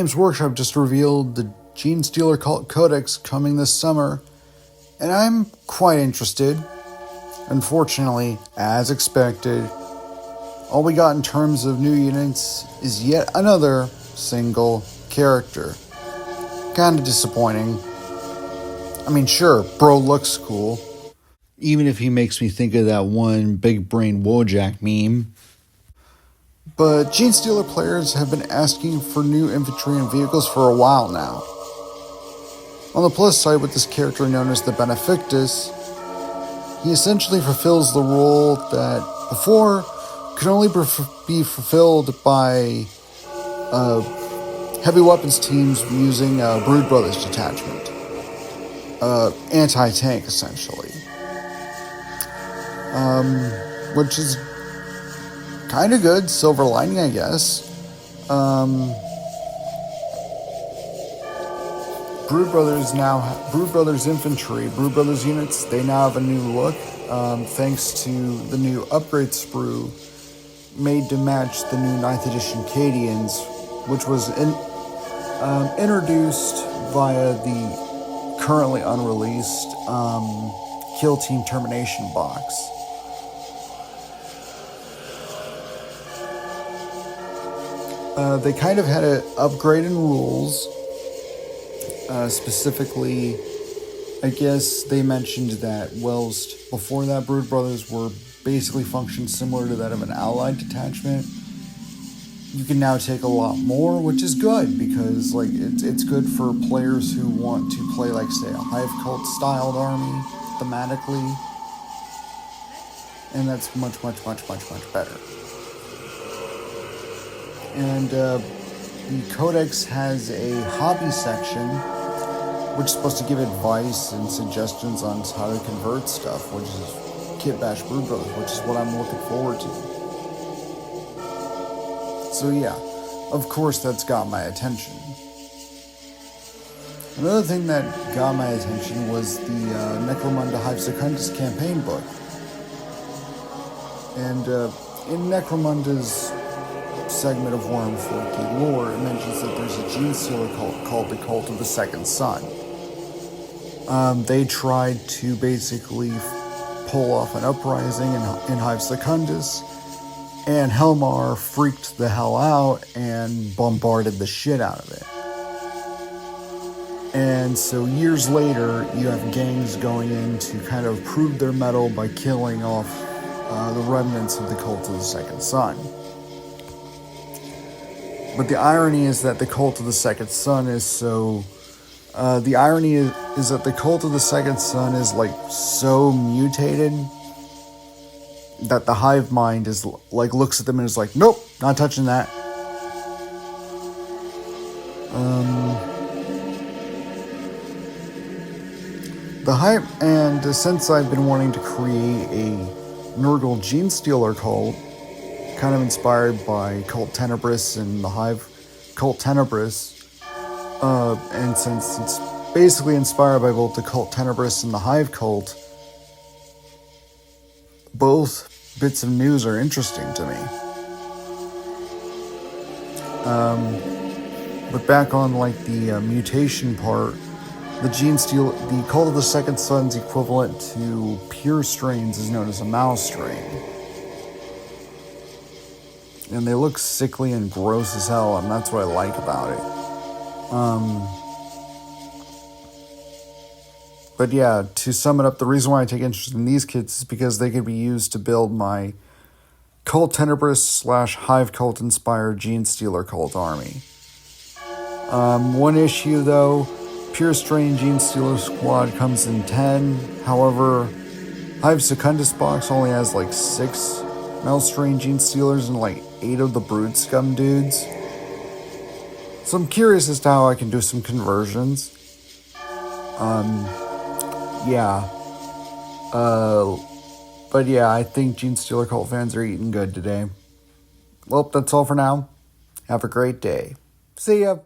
Games Workshop just revealed the Genestealer Cult Codex coming this summer, and I'm quite interested. Unfortunately, as expected, all we got in terms of new units is yet another single character. Kinda disappointing. I mean, sure, bro looks cool, even if he makes me think of that one big brain Wojak meme. But Genestealer players have been asking for new infantry and vehicles for a while now. On the plus side, with this character known as the Benefactus, he essentially fulfills the role that before could only be fulfilled by heavy weapons teams using Brood Brothers detachment. Anti-tank, essentially. Which is kind of good, silver lining, I guess. Brood Brothers infantry, Brood Brothers units, they now have a new look, thanks to the new upgrade sprue made to match the new 9th edition Cadians, which was introduced via the currently unreleased Kill Team Termination box. They kind of had an upgrade in rules. Specifically, I guess they mentioned that whilst before that Brood Brothers were basically functioned similar to that of an allied detachment, you can now take a lot more, which is good because like it's good for players who want to play like say a Hive Cult styled army thematically, and that's much better. And the Codex has a hobby section, which is supposed to give advice and suggestions on how to convert stuff, which is Kit Bash Brood Brothers, which is what I'm looking forward to. So yeah, of course that's got my attention. Another thing that got my attention was the Necromunda Hive Secundus campaign book. And in Necromunda's segment of Warhammer 40k lore, it mentions that there's a Genestealer cult called the Cult of the Second Sun. They tried to basically pull off an uprising in Hive Secundus, and Helmar freaked the hell out and bombarded the shit out of it. And so years later, you have gangs going in to kind of prove their mettle by killing off the remnants of the Cult of the Second Sun. But the irony is that the Cult of the Second Sun is so... the irony is that the Cult of the Second Sun is like so mutated that the hive mind is like looks at them and is like, nope, not touching that. The hive, and since I've been wanting to create a Nurgle Genestealer cult, kind of inspired by Cult Tenebris and the Hive Cult Tenebris, and since it's basically inspired by both the Cult Tenebris and the Hive Cult, both bits of news are interesting to me. But back on like the mutation part, the Cult of the Second Sun's equivalent to pure strains is known as a mouse strain. And they look sickly and gross as hell, and that's what I like about it. But yeah, to sum it up, the reason why I take interest in these kits is because they could be used to build my Cult Tenebris / Hive Cult inspired Genestealer cult army. One issue though, Pure Strain Genestealer squad comes in 10. However, Hive Secundus box only has like 6 Mel Strain Genestealers and like 8 of the Brood Scum dudes. So I'm curious as to how I can do some conversions. But yeah, I think Genestealer cult fans are eating good today. Well, that's all for now. Have a great day. See ya.